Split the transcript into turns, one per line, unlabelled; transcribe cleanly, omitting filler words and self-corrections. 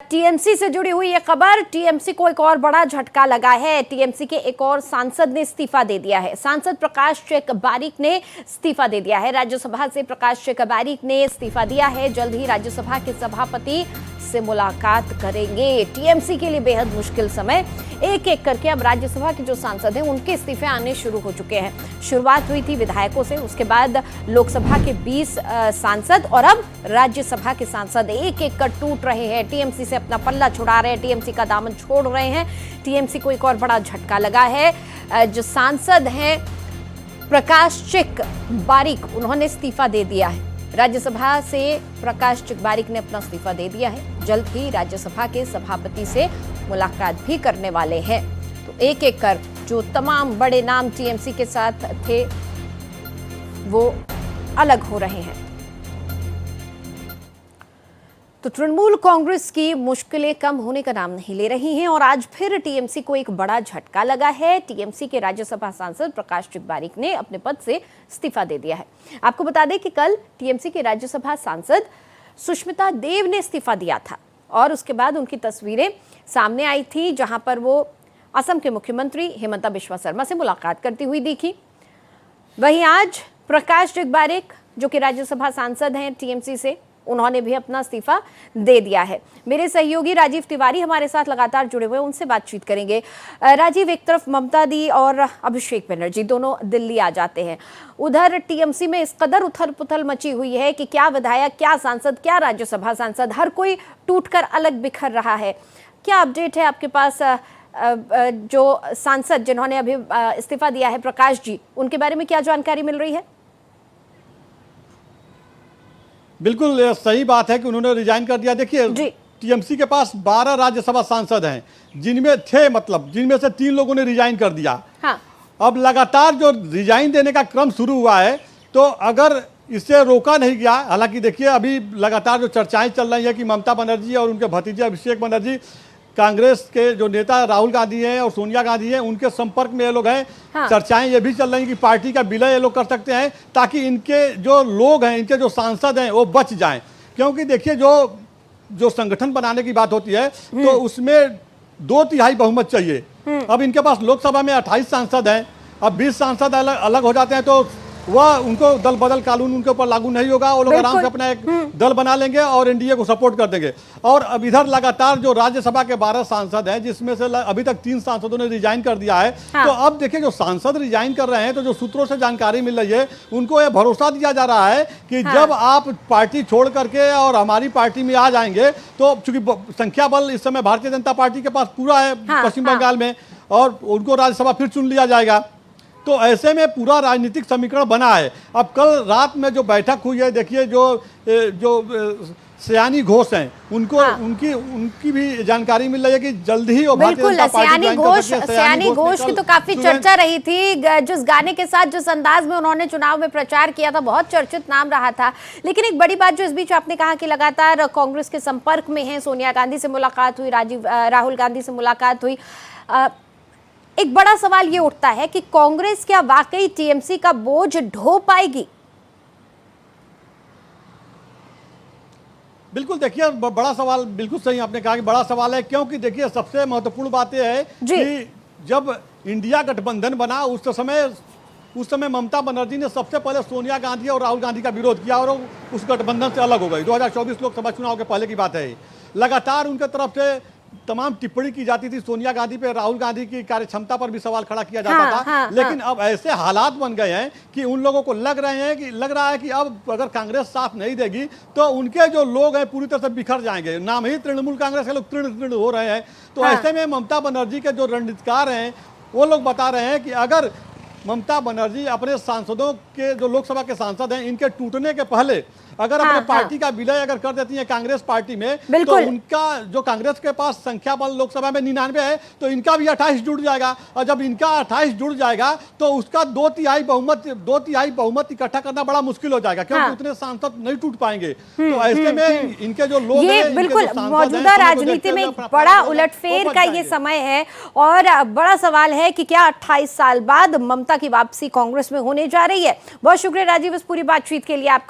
TMC से जुड़ी हुई ये खबर, टीएमसी को एक और बड़ा झटका लगा है। टीएमसी के एक और सांसद ने इस्तीफा दे दिया है। सांसद प्रकाश चेक बारिक ने इस्तीफा दे दिया है। राज्यसभा से प्रकाश चेक बारिक ने इस्तीफा दिया है। जल्द ही राज्यसभा के सभापति से मुलाकात करेंगे। टीएमसी के लिए बेहद मुश्किल समय। एक एक करके अब राज्यसभा के जो सांसद हैं उनके इस्तीफे आने शुरू हो चुके हैं। शुरुआत हुई थी विधायकों से, उसके बाद लोकसभा के 20 सांसद और अब राज्यसभा के सांसद एक एक कर टूट रहे हैं। टीएमसी से अपना पल्ला छुड़ा रहे हैं, टीएमसी का दामन छोड़ रहे हैं। टीएमसी को एक और बड़ा झटका लगा है। जो सांसद हैं प्रकाश चेक बारिक, उन्होंने इस्तीफा दे दिया है। राज्यसभा से प्रकाश चेक बारिक ने अपना इस्तीफा दे दिया है। जल्द ही राज्यसभा के सभापति से मुलाकात भी करने वाले हैं। तो एक एक कर जो तमाम बड़े नाम टीएमसी के साथ थे वो अलग हो रहे हैं। तो तृणमूल कांग्रेस की मुश्किलें कम होने का नाम नहीं ले रही हैं और आज फिर टीएमसी को एक बड़ा झटका लगा है। टीएमसी के राज्यसभा सांसद प्रकाश चेक बारिक ने अपने पद से इस्तीफा दे दिया है। आपको बता दें कि कल टीएमसी के राज्यसभा सांसद सुष्मिता देव ने इस्तीफा दिया था और उसके बाद उनकी तस्वीरें सामने आई थी, जहां पर वो असम के मुख्यमंत्री हिमंता बिस्वा शर्मा से मुलाकात करती हुई दिखी। वहीं आज प्रकाश चेक बारिक, जो कि राज्यसभा सांसद हैं टीएमसी से, उन्होंने भी अपना इस्तीफा दे दिया है। मेरे सहयोगी राजीव तिवारी हमारे साथ लगातार जुड़े हुए हैं, उनसे बातचीत करेंगे। राजीव, एक तरफ ममता दी और अभिषेक बनर्जी दोनों दिल्ली आ जाते हैं, उधर टीएमसी में इस कदर उथल पुथल मची हुई है कि क्या विधायक, क्या सांसद, क्या राज्यसभा सांसद, हर कोई टूटकर अलग बिखर रहा है। क्या अपडेट है आपके पास? जो सांसद जिन्होंने अभी इस्तीफा दिया है प्रकाश जी, उनके बारे में क्या जानकारी मिल रही है?
बिल्कुल सही बात है कि उन्होंने रिजाइन कर दिया। देखिए, टीएमसी के पास 12 राज्यसभा सांसद हैं, जिनमें से 3 लोगों ने रिजाइन कर दिया। हाँ। अब लगातार जो रिजाइन देने का क्रम शुरू हुआ है, तो अगर इसे रोका नहीं गया, हालांकि देखिए अभी लगातार जो चर्चाएं चल रही है कि ममता बनर्जी और उनके भतीजे अभिषेक बनर्जी, कांग्रेस के जो नेता राहुल गांधी हैं और सोनिया गांधी हैं, उनके संपर्क में ये लोग हैं। हाँ। चर्चाएं ये भी चल रही हैं कि पार्टी का विलय ये लोग कर सकते हैं, ताकि इनके जो लोग हैं, इनके जो सांसद हैं, वो बच जाएं। क्योंकि देखिए, जो संगठन बनाने की बात होती है तो उसमें 2/3 बहुमत चाहिए। अब इनके पास लोकसभा में 28 सांसद हैं, अब 20 सांसद अलग हो जाते हैं तो वह उनको दल बदल कानून उनके ऊपर लागू नहीं होगा। वो लोग आराम से अपना एक दल बना लेंगे और एनडीए को सपोर्ट कर देंगे। और अब इधर लगातार जो राज्यसभा के 12 सांसद हैं, जिसमें से अभी तक 3 सांसदों ने रिजाइन कर दिया है। हाँ। तो अब देखिए, जो सांसद रिजाइन कर रहे हैं, तो जो सूत्रों से जानकारी मिल रही है, उनको यह भरोसा दिया जा रहा है कि हाँ, जब आप पार्टी छोड़ करके और हमारी पार्टी में आ जाएंगे, तो चूंकि संख्या बल इस समय भारतीय जनता पार्टी के पास पूरा है पश्चिम बंगाल में, और उनको राज्यसभा फिर चुन लिया जाएगा। तो ऐसे में पूरा राजनीतिक समीकरण बना है। अब कल रात में जो बैठक हुई है, देखिए जो सयानी घोष हैं, उनको हाँ, उनकी भी जानकारी मिल रही है कि जल्द ही
बिल्कुल सयानी घोष की तो काफी चर्चा रही थी। जिस गाने के साथ, जिस अंदाज में उन्होंने चुनाव में प्रचार किया था, बहुत चर्चित नाम रहा था। लेकिन एक बड़ी बात जो इस बीच आपने कहा कि लगातार कांग्रेस के संपर्क में है, सोनिया गांधी से मुलाकात हुई, राहुल गांधी से मुलाकात हुई। एक बड़ा सवाल ये उठता है कि कांग्रेस क्या वाकई टीएमसी का बोझ ढो पाएगी?
बिल्कुल, देखिए बड़ा सवाल, बिल्कुल सही आपने कहा कि बड़ा सवाल है। क्योंकि देखिए, सबसे महत्वपूर्ण बात यह है कि जब इंडिया गठबंधन बना, उस समय ममता बनर्जी ने सबसे पहले सोनिया गांधी और राहुल गांधी का विरोध किया और उस गठबंधन से अलग हो गई। 2024 लोकसभा चुनाव के पहले की बात है। लगातार उनके तरफ से तमाम टिप्पणी की जाती थी सोनिया गांधी पे, राहुल गांधी की कार्यक्षमता पर भी सवाल खड़ा किया जाता था। लेकिन अब ऐसे हालात बन गए हैं कि उन लोगों को लग रहा है कि अब अगर कांग्रेस साथ नहीं देगी तो उनके जो लोग हैं पूरी तरह से बिखर जाएंगे। नाम ही तृणमूल कांग्रेस के लोग तृण हो रहे हैं। तो ऐसे में ममता बनर्जी के जो रणनीतिकार हैं, वो लोग बता रहे हैं कि अगर ममता बनर्जी अपने सांसदों के, जो लोकसभा के सांसद हैं, इनके टूटने के पहले अगर अपने पार्टी का विलय अगर कर देती है कांग्रेस पार्टी में, तो उनका जो कांग्रेस के पास संख्या बल लोकसभा में 99 है, तो इनका भी 28 जुड़ जाएगा। और जब इनका 28 जुड़ जाएगा तो उसका 2/3 बहुमत इकट्ठा करना बड़ा मुश्किल हो जाएगा, क्योंकि उतने सांसद नहीं टूट पाएंगे। तो ऐसे में इनके जो लोग हैं,
बिल्कुल मौजूदा राजनीति में एक बड़ा उलटफेर का ये समय है और बड़ा सवाल है कि क्या 28 साल बाद ममता की वापसी कांग्रेस में होने जा रही है। बहुत शुक्रिया राजीव इस पूरी बातचीत के लिए आपका।